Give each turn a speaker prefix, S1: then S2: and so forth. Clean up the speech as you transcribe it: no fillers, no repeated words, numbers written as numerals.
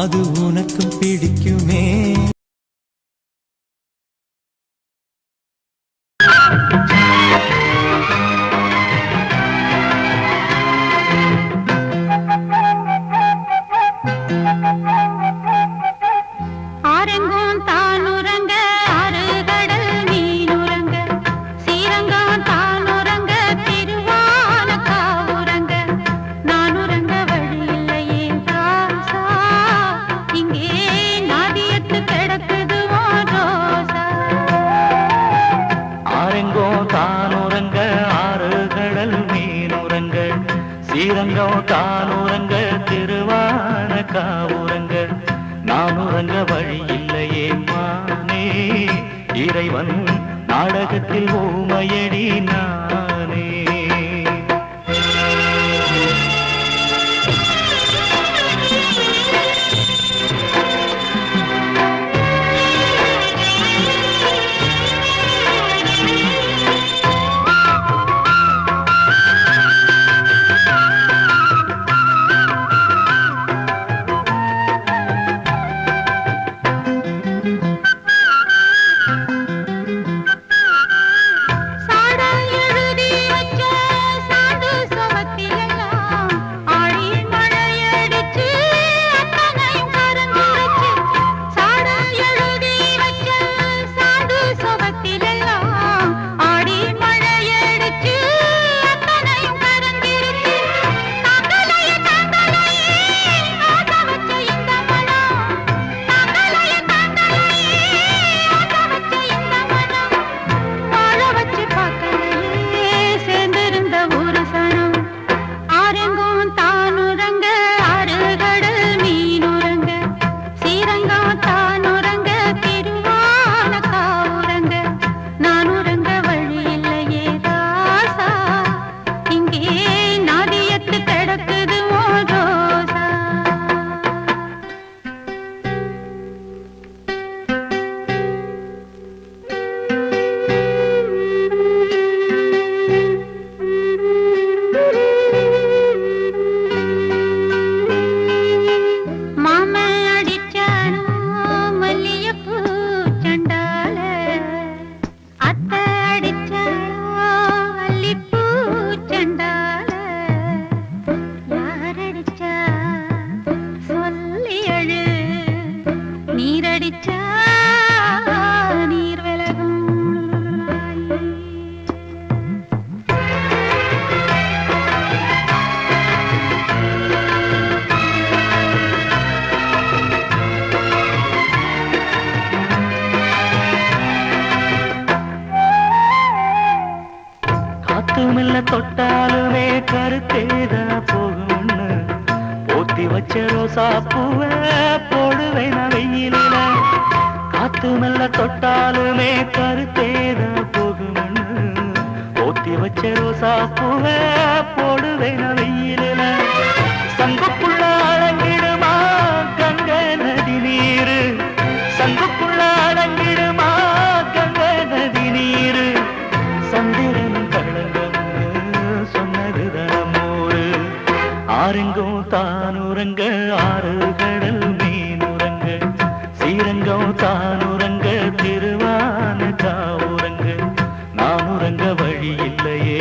S1: அது உனக்கும் பிடிக்குமே.
S2: ஸ்ரீரங்கம் தானுரங்க திருவான காவுரங்க நானுரங்க வழி இல்லையே மானே இறைவன் நாடகத்தில் ஊமையடி நானே. தொட்டாலுமே கருத்தேதா போகும்னு போத்தி வச்ச ரோசா பூவ போடுவேன் வெயில. காத்து மெல்ல தொட்டாலுமே கருத்தேதா போகும்னு போத்தி வச்ச ரோசா பூவ போடுவேன் வெயில. சங்குக்குள்ள அடங்கிடுமா கங்க நதி நீரு, சங்குக்குள்ள அடங்கிடுமா கங்க நதி நீரு. சந்திரன் ஆரெங்கும் தானுரங்க ஆறு கடல் மீனுரங்க ஸ்ரீரங்கம் தானுரங்க திருவான காவுரங்க நானுரங்க வழி இல்லையே